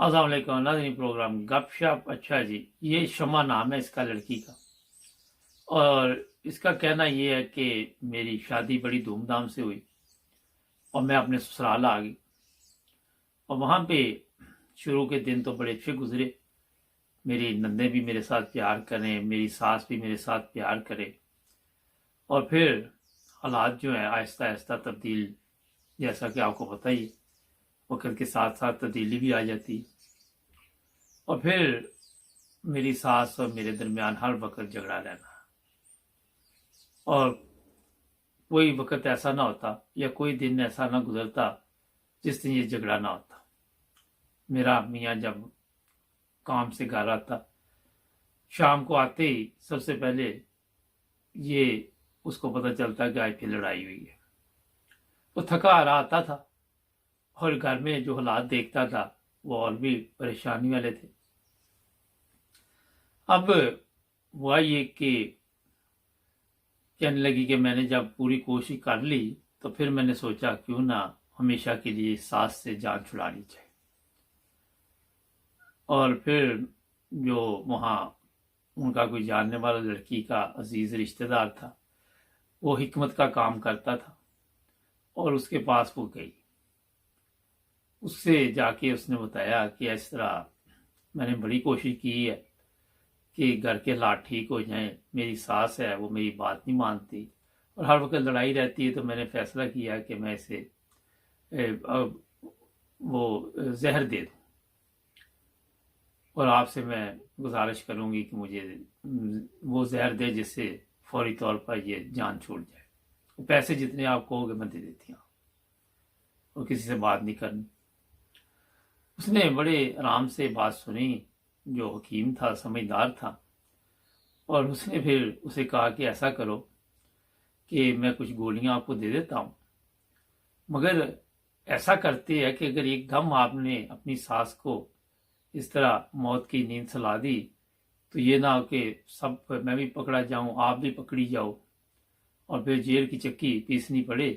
अस्सलाम वालेकुम नाज़रीन। प्रोग्राम गपशप। अच्छा जी, ये शमा नाम है इसका लड़की का। और इसका कहना ये है कि मेरी शादी बड़ी धूमधाम से हुई और मैं अपने ससुराल आ गई और वहाँ पे शुरू के दिन तो बड़े अच्छे गुजरे। मेरी नंदे भी मेरे साथ प्यार करें, मेरी सास भी मेरे साथ प्यार करे। और फिर हालात जो है आहिस्ता आहिस्ता तब्दील, जैसा कि आपको पता ही है, वक्त के साथ साथ तब्दीली भी आ जाती है। और फिर मेरी सास और मेरे दरमियान हर वक्त झगड़ा रहना, और कोई वक्त ऐसा ना होता या कोई दिन ऐसा ना गुजरता जिस दिन ये झगड़ा ना होता। मेरा मियाँ जब काम से घर आता, शाम को आते ही सबसे पहले ये उसको पता चलता कि आज फिर लड़ाई हुई है। वो थका हारा आता था और घर में जो हालात देखता था वो और भी परेशानी वाले थे। अब हुआ ये कि कहने लगी कि मैंने जब पूरी कोशिश कर ली तो फिर मैंने सोचा क्यों ना हमेशा के लिए सास से जान छुड़ानी चाहिए। और फिर जो वहाँ उनका कोई जानने वाला लड़की का अजीज रिश्तेदार था, वो हिकमत का काम करता था, और उसके पास वो गई। उससे जाके उसने बताया कि इस तरह मैंने बड़ी कोशिश की है कि घर के हालात ठीक हो जाएं। मेरी सास है, वो मेरी बात नहीं मानती और हर वक्त लड़ाई रहती है, तो मैंने फैसला किया कि मैं इसे वो जहर दे दूं, और आपसे मैं गुजारिश करूंगी कि मुझे वो जहर दे जिससे फौरी तौर पर ये जान छूट जाए। पैसे जितने आप कहोगे मैं दे देती हूँ, और किसी से बात नहीं करनी। उसने बड़े आराम से बात सुनी। जो हकीम था समझदार था, और उसने फिर उसे कहा कि ऐसा करो कि मैं कुछ गोलियां आपको दे देता हूँ, मगर ऐसा करते हैं कि अगर एकदम आपने अपनी सास को इस तरह मौत की नींद सुला दी तो ये ना हो कि सब मैं भी पकड़ा जाऊं, आप भी पकड़ी जाओ और फिर जेल की चक्की पीसनी पड़े।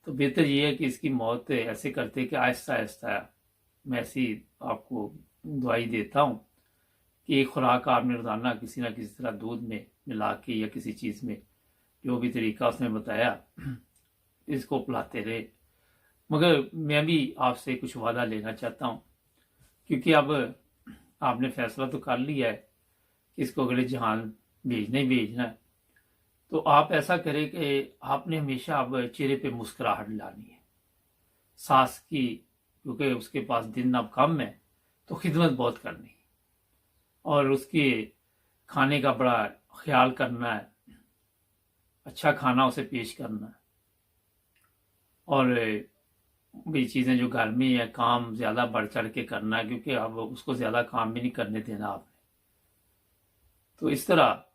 तो बेहतर ये है कि इसकी मौत ऐसे करते कि आहिस्ता आहिस्ता मैं ऐसी आपको दवाई देता हूँ कि एक खुराक आपने रोजाना किसी ना किसी तरह दूध में मिला के या किसी चीज़ में, जो भी तरीका उसने बताया, इसको पिलाते रहे। मगर मैं भी आपसे कुछ वादा लेना चाहता हूँ, क्योंकि अब आपने फैसला तो कर लिया है कि इसको अगले जहान भेजना ही भेजना है। तो आप ऐसा करें कि आपने हमेशा अब चेहरे पे मुस्कुराहट लानी है सास की, क्योंकि उसके पास दिन अब कम है, तो खिदमत बहुत करनी है और उसके खाने का बड़ा ख्याल करना है, अच्छा खाना उसे पेश करना है। और भी चीज़ें जो घर में है, काम ज़्यादा बढ़ चढ़ के करना है, क्योंकि अब उसको ज़्यादा काम भी नहीं करने देना आपने। तो इस तरह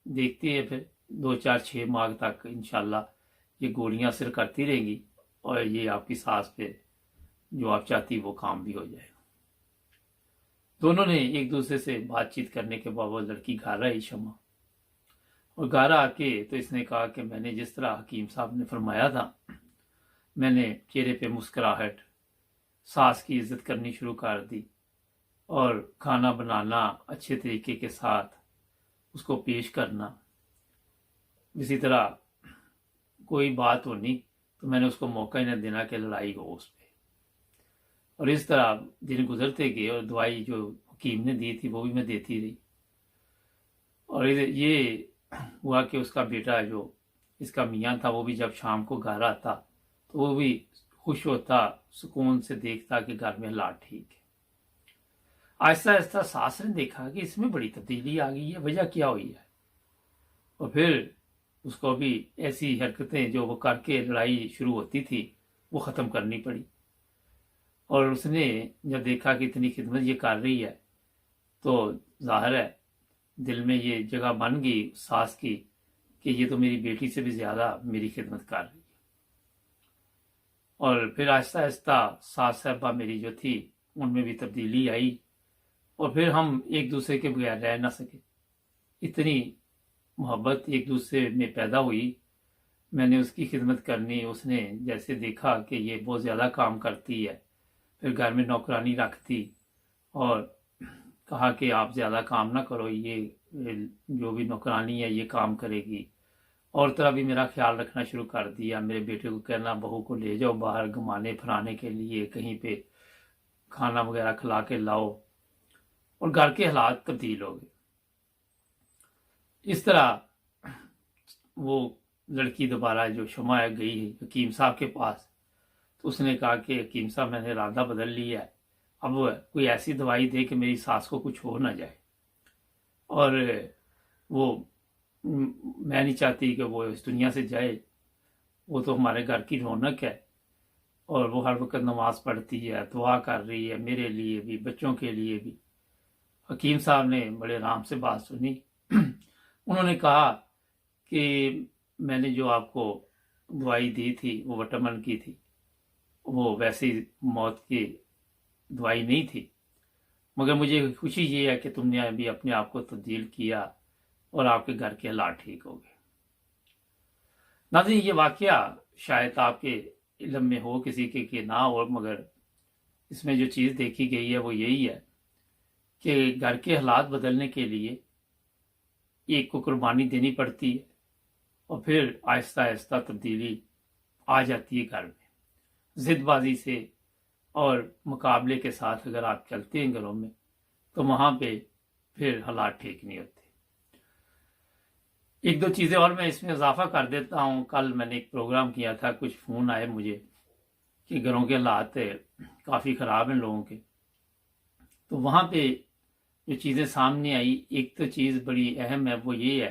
देखते हैं, फिर 2 4 6 माह तक इंशाल्लाह ये गोलियां असर करती रहेंगी और ये आपकी सास पे जो आप चाहती वो काम भी हो जाएगा। दोनों ने एक दूसरे से बातचीत करने के बाद वो लड़की घर आई शमा, और घर आके तो इसने कहा कि मैंने जिस तरह हकीम साहब ने फरमाया था, मैंने चेहरे पे मुस्कुराहट, सास की इज्जत करनी शुरू कर दी और खाना बनाना अच्छे तरीके के साथ उसको पेश करना। इसी तरह कोई बात होनी तो मैंने उसको मौका ही न देना कि लड़ाई हो उस पर। और इस तरह दिन गुजरते गए और दवाई जो हकीम ने दी थी वो भी मैं देती रही। और ये हुआ कि उसका बेटा जो इसका मियाँ था, वो भी जब शाम को घर आता तो वो भी खुश होता, सुकून से देखता कि घर में हालात ठीक है। आहिस्ता आहिस्ता सास ने देखा कि इसमें बड़ी तब्दीली आ गई है, वजह क्या हुई है। और फिर उसको भी ऐसी हरकतें जो वो करके लड़ाई शुरू होती थी वो ख़त्म करनी पड़ी। और उसने जब देखा कि इतनी खिदमत ये कर रही है तो जाहिर है दिल में ये जगह बन गई सास की कि ये तो मेरी बेटी से भी ज़्यादा मेरी खिदमत कर रही है। और फिर आहिस्ता आहिस्ता सास साहबा मेरी जो थी उनमें भी तब्दीली आई, और फिर हम एक दूसरे के बगैर रह ना सके। इतनी मोहब्बत एक दूसरे में पैदा हुई। मैंने उसकी खिदमत करनी, उसने जैसे देखा कि ये बहुत ज़्यादा काम करती है फिर घर में नौकरानी रख दी और कहा कि आप ज़्यादा काम ना करो, ये जो भी नौकरानी है ये काम करेगी। और तरह भी मेरा ख्याल रखना शुरू कर दिया। मेरे बेटे को कहना बहू को ले जाओ बाहर घुमाने फिराने के लिए, कहीं पे खाना वगैरह खिला के लाओ, और घर के हालात तब्दील हो गए। इस तरह वो लड़की दोबारा जो शुमा गई हकीम साहब के पास, तो उसने कहा कि हकीम साहब मैंने इरादा बदल लिया है, अब कोई ऐसी दवाई दे कि मेरी सास को कुछ हो ना जाए, और वो मैं नहीं चाहती कि वो इस दुनिया से जाए, वो तो हमारे घर की रौनक है, और वो हर वक्त नमाज पढ़ती है, दुआ कर रही है मेरे लिए भी, बच्चों के लिए भी। हकीम साहब ने बड़े आराम से बात सुनी। उन्होंने कहा कि मैंने जो आपको दवाई दी थी वो विटामिन की थी, वो वैसी मौत की दवाई नहीं थी, मगर मुझे खुशी ये है कि तुमने अभी अपने आप को तब्दील किया और आपके घर के हालात ठीक हो गए। नाज़रीन, ये वाकया शायद आपके इल्म में हो, किसी के ना हो, मगर इसमें जो चीज़ देखी गई है वो यही है कि घर के हालात बदलने के लिए एक को कुर्बानी देनी पड़ती है, और फिर आहिस्ता आहिस्ता तब्दीली आ जाती है घर में। ज़िदबाजी से और मुकाबले के साथ अगर आप चलते हैं घरों में, तो वहाँ पे फिर हालात ठीक नहीं होते। एक दो चीज़ें और मैं इसमें इजाफा कर देता हूँ। कल मैंने एक प्रोग्राम किया था, कुछ फ़ोन आए मुझे कि घरों के हालात काफ़ी ख़राब हैं लोगों के। तो वहाँ पे जो चीज़ें सामने आई, एक तो चीज़ बड़ी अहम है, वो ये है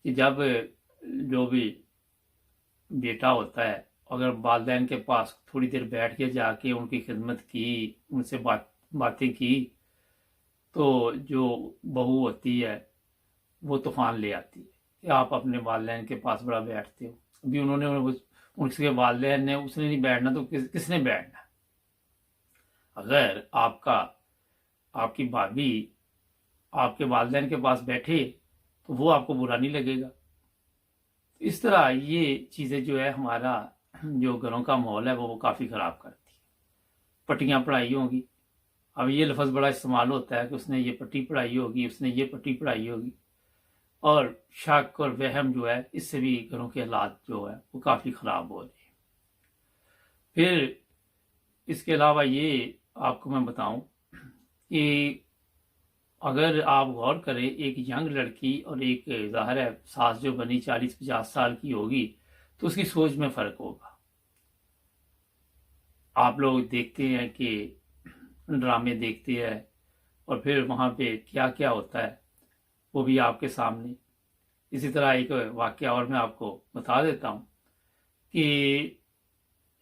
कि जब जो भी बेटा होता है, अगर वालिदैन के पास थोड़ी देर बैठ के जाके उनकी खिदमत की, उनसे बातें की, तो जो बहू होती है वो तूफान ले आती है कि आप अपने वालिदैन के पास बड़ा बैठते हो। अभी उन्होंने उसके वालिदैन ने, उसने नहीं बैठना तो किसने बैठना? अगर आपकी भाभी आपके वालिदैन के पास बैठे तो वो आपको बुरा नहीं लगेगा। इस तरह ये चीज़ें जो है, हमारा जो घरों का माहौल है वो काफ़ी ख़राब करती है। पट्टियाँ पढ़ाई होंगी, अब ये लफ्ज़ बड़ा इस्तेमाल होता है कि उसने ये पट्टी पढ़ाई होगी, उसने ये पट्टी पढ़ाई होगी, और शक और वहम जो है, इससे भी घरों के हालात जो है वो काफ़ी ख़राब हो रहे हैं। फिर इसके अलावा ये आपको मैं बताऊं कि अगर आप गौर करें, एक यंग लड़की और एक ज़ाहिर है सास जो बनी 40-50 साल की होगी, तो उसकी सोच में फ़र्क होगा। आप लोग देखते हैं कि ड्रामे देखते हैं, और फिर वहाँ पे क्या क्या होता है वो भी आपके सामने। इसी तरह एक वाकया और मैं आपको बता देता हूँ कि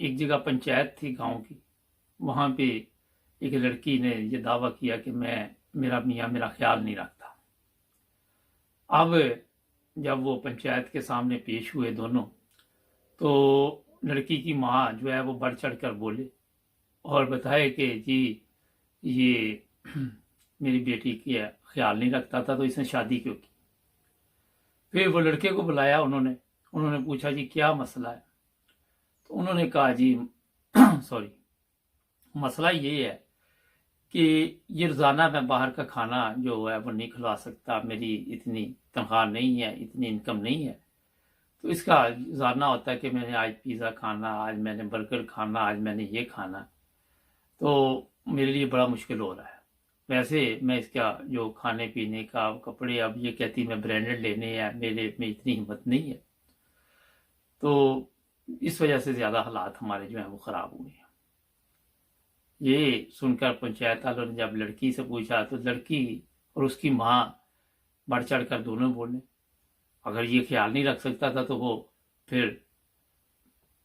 एक जगह पंचायत थी गांव की, वहाँ पे एक लड़की ने ये दावा किया कि मेरा मियाँ मेरा ख्याल नहीं रखता। अब जब वो पंचायत के सामने पेश हुए दोनों, तो लड़की की माँ जो है वो बढ़ चढ़ कर बोले और बताए कि जी ये मेरी बेटी की ख्याल नहीं रखता था, तो इसने शादी क्यों की। फिर वो लड़के को बुलाया, उन्होंने पूछा जी क्या मसला है। तो उन्होंने कहा जी सॉरी, मसला ये है कि ये रोज़ाना मैं बाहर का खाना जो है वो नहीं खिला सकता, मेरी इतनी तनख्वाह नहीं है, इतनी इनकम नहीं है, तो इसका रोज़ाना होता है कि मैंने आज पिज़्ज़ा खाना, आज मैंने बर्गर खाना, आज मैंने ये खाना, तो मेरे लिए बड़ा मुश्किल हो रहा है। वैसे मैं इसका जो खाने पीने का, कपड़े, अब ये कहती मैं ब्रांडेड लेने हैं, मेरे में इतनी हिम्मत नहीं है, तो इस वजह से ज़्यादा हालात हमारे जो हैं वो ख़राब हुए हैं। ये सुनकर पंचायत वालों ने जब लड़की से पूछा, तो लड़की और उसकी माँ बढ़ चढ़ कर दोनों बोले, अगर ये ख्याल नहीं रख सकता था तो वो फिर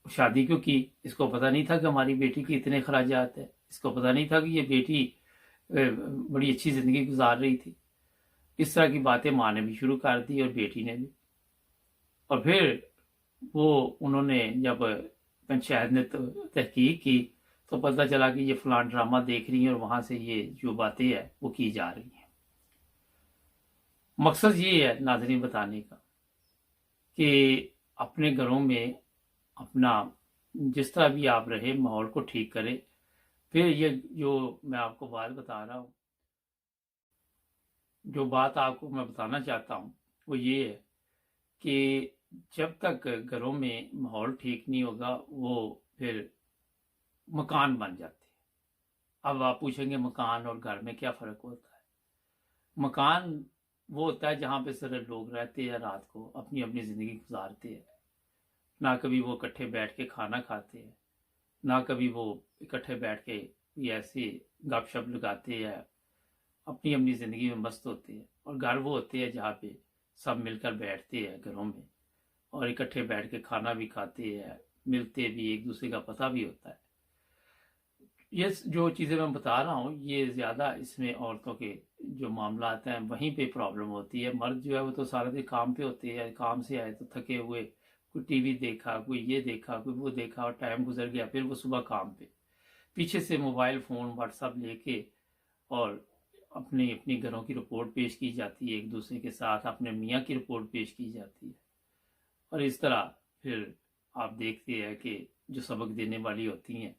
शादी क्यों की? इसको पता नहीं था कि हमारी बेटी की इतने खराजात है, इसको पता नहीं था कि ये बेटी बड़ी अच्छी ज़िंदगी गुजार रही थी। इस तरह की बातें माँ ने भी शुरू कर दी और बेटी ने भी। और फिर उन्होंने जब पंचायत ने तहकीक की, तो पता चला कि ये फलां ड्रामा देख रही हैं और वहाँ से ये जो बातें हैं वो की जा रही हैं। मकसद ये है नाज़रीन बताने का कि अपने घरों में अपना जिस तरह भी आप रहे, माहौल को ठीक करें, फिर ये जो मैं आपको बात बता रहा हूँ, जो बात आपको मैं बताना चाहता हूँ वो ये है कि जब तक घरों में माहौल ठीक नहीं होगा वो फिर मकान बन जाते हैं। अब आप पूछेंगे मकान और घर में क्या फ़र्क होता है। मकान वो होता है जहाँ पे सारे लोग रहते हैं, रात को अपनी अपनी ज़िंदगी गुजारते हैं, ना कभी वो इकट्ठे बैठ के खाना खाते हैं, ना कभी वो इकट्ठे बैठ के ये ऐसे गपशप लगाते हैं, अपनी अपनी ज़िंदगी में मस्त होते हैं। और घर वो होते हैं जहाँ पे सब मिलकर बैठते हैं घरों में और इकट्ठे बैठ के खाना भी खाते हैं, मिलते भी, एक दूसरे का पता भी होता है। ये जो चीज़ें मैं बता रहा हूँ ये ज़्यादा इसमें औरतों के जो मामला आते हैं वहीं पे प्रॉब्लम होती है। मर्द जो है वो तो सारा दिन काम पे होते हैं, काम से आए तो थके हुए, कोई टीवी देखा, कोई ये देखा, कोई वो देखा और टाइम गुजर गया, फिर वो सुबह काम पे, पीछे से मोबाइल फ़ोन व्हाट्सअप लेके और अपनी अपनी घरों की रिपोर्ट पेश की जाती है, एक दूसरे के साथ अपने मियाँ की रिपोर्ट पेश की जाती है। और इस तरह फिर आप देखते हैं कि जो सबक देने वाली होती हैं,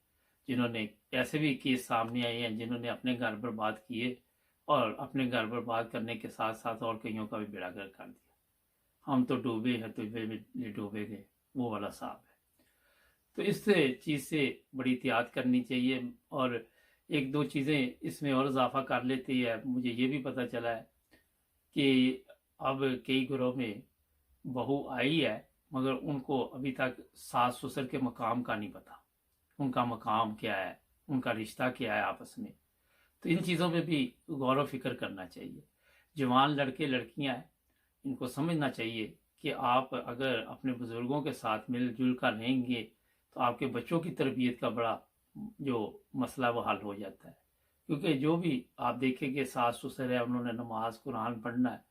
जिन्होंने ऐसे भी केस सामने आए हैं जिन्होंने अपने घर बर्बाद किए और अपने घर बर्बाद करने के साथ साथ और कईयों का भी बेड़ा गर्क कर दिया। हम तो डूबे हैं तो डूबे गए, वो वाला साहब है। तो इस चीज़ से बड़ी एहतियात करनी चाहिए। और एक दो चीज़ें इसमें और इजाफा कर लेती है। मुझे ये भी पता चला है कि अब कई घरों में बहू आई है मगर उनको अभी तक सास ससुर के मकाम का नहीं पता, उनका मकाम क्या है, उनका रिश्ता क्या है आपस में। तो इन चीज़ों पे भी गौर व फिक्र करना चाहिए। जवान लड़के लड़कियां हैं, इनको समझना चाहिए कि आप अगर अपने बुजुर्गों के साथ मिलजुल कर रहेंगे तो आपके बच्चों की तरबियत का बड़ा जो मसला वो हल हो जाता है। क्योंकि जो भी आप देखेंगे सास ससुर है, उन्होंने नमाज कुरान पढ़ना है।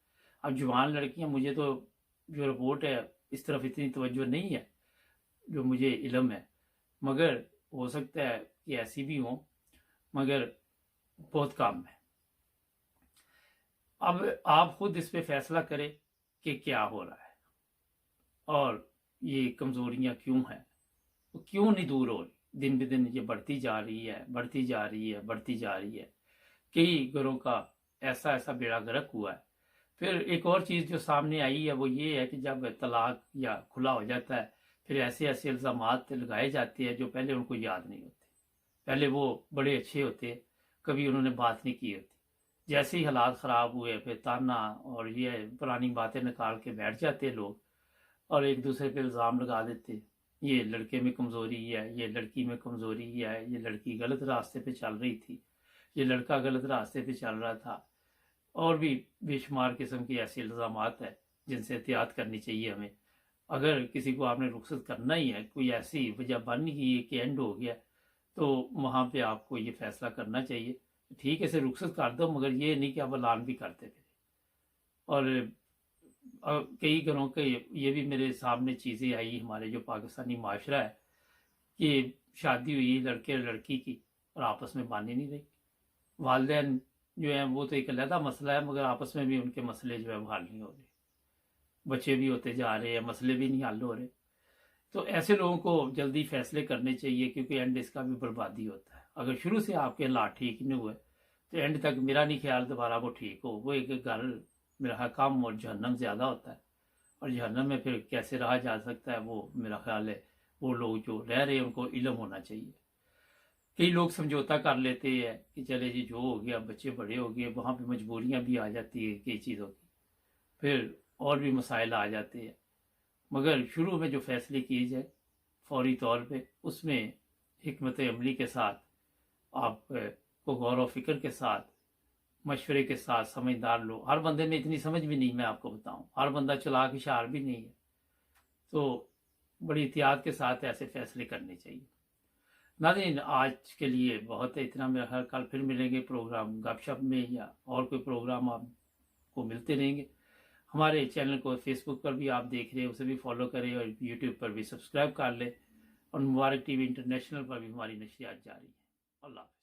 अब जवान लड़कियां, मुझे तो जो रिपोर्ट है इस तरफ इतनी तवज्जो नहीं है जो मुझे इल्म है, मगर हो सकता है कि ऐसी भी हों, मगर बहुत कम है। अब आप खुद इस पे फैसला करें कि क्या हो रहा है और ये कमजोरियां क्यों हैं, वो क्यों नहीं दूर हो रही। दिन ब दिन ये बढ़ती जा रही है, बढ़ती जा रही है, बढ़ती जा रही है। कई घरों का ऐसा ऐसा बेड़ा गर्क हुआ है। फिर एक और चीज़ जो सामने आई है वो ये है कि जब तलाक या खुला हो जाता है फिर ऐसे ऐसे इल्ज़ामात लगाए जाते हैं जो पहले उनको याद नहीं होते। पहले वो बड़े अच्छे होते, कभी उन्होंने बात नहीं की होती, जैसे ही हालात ख़राब हुए फिर ताना और ये पुरानी बातें निकाल के बैठ जाते लोग और एक दूसरे पे इल्ज़ाम लगा देते, ये लड़के में कमज़ोरी है, ये लड़की में कमज़ोरी है, ये लड़की गलत रास्ते पे चल रही थी, ये लड़का गलत रास्ते पे चल रहा था। और भी बेशुमार किस्म की ऐसे इल्ज़ामात है जिनसे एहतियात करनी चाहिए हमें। अगर किसी को आपने रुखसत करना ही है, कोई ऐसी वजह बन गई कि एंड हो गया, तो वहाँ पे आपको ये फैसला करना चाहिए, ठीक है इसे रुखसत कर दो, मगर ये नहीं कि आप ऐलान भी करते फिर। और कई घरों के ये भी मेरे सामने चीज़ें आई, हमारे जो पाकिस्तानी माशरा है कि शादी हुई लड़के और लड़की की और आपस में बानी नहीं रही। वालिदैन जो है वो तो एक अलग मसला है, मगर आपस में भी उनके मसले जो है वो हल नहीं हो रहे, बच्चे भी होते जा रहे हैं, मसले भी नहीं हल हो रहे। तो ऐसे लोगों को जल्दी फैसले करने चाहिए क्योंकि एंड इसका भी बर्बादी होता है। अगर शुरू से आपके हालात ठीक नहीं हुए तो एंड तक मेरा नहीं ख्याल दोबारा वो ठीक हो। वो एक घर मेरा कम और जहन्नम ज़्यादा होता है, और जहन्नम में फिर कैसे रहा जा सकता है वो मेरा ख्याल है वो लोग जो रह रहे हैं उनको इल्म होना चाहिए। कई लोग समझौता कर लेते हैं कि चले जी जो हो गया, बच्चे बड़े हो गए, वहाँ पे मजबूरियाँ भी आ जाती है कई चीज़ों की, फिर और भी मसाइल आ जाते हैं। मगर शुरू में जो फैसले किए जाए फौरी तौर पे, उसमें हिकमत अमली के साथ, आप को गौर व फिक्र के साथ, मशवरे के साथ, समझदार लोग, हर बंदे में इतनी समझ भी नहीं, मैं आपको बताऊं, हर बंदा चालाक होशियार भी नहीं है, तो बड़ी एहतियात के साथ ऐसे फैसले करने चाहिए। नाज़रीन, आज के लिए बहुत है इतना। मेरा हर कल फिर मिलेंगे प्रोग्राम गपशप में या और कोई प्रोग्राम आपको मिलते रहेंगे। हमारे चैनल को फेसबुक पर भी आप देख रहे हैं, उसे भी फॉलो करें और यूट्यूब पर भी सब्सक्राइब कर लें, और मुबारक टीवी इंटरनेशनल पर भी हमारी नशरियात जारी है। अल्लाह हाफ़िज़।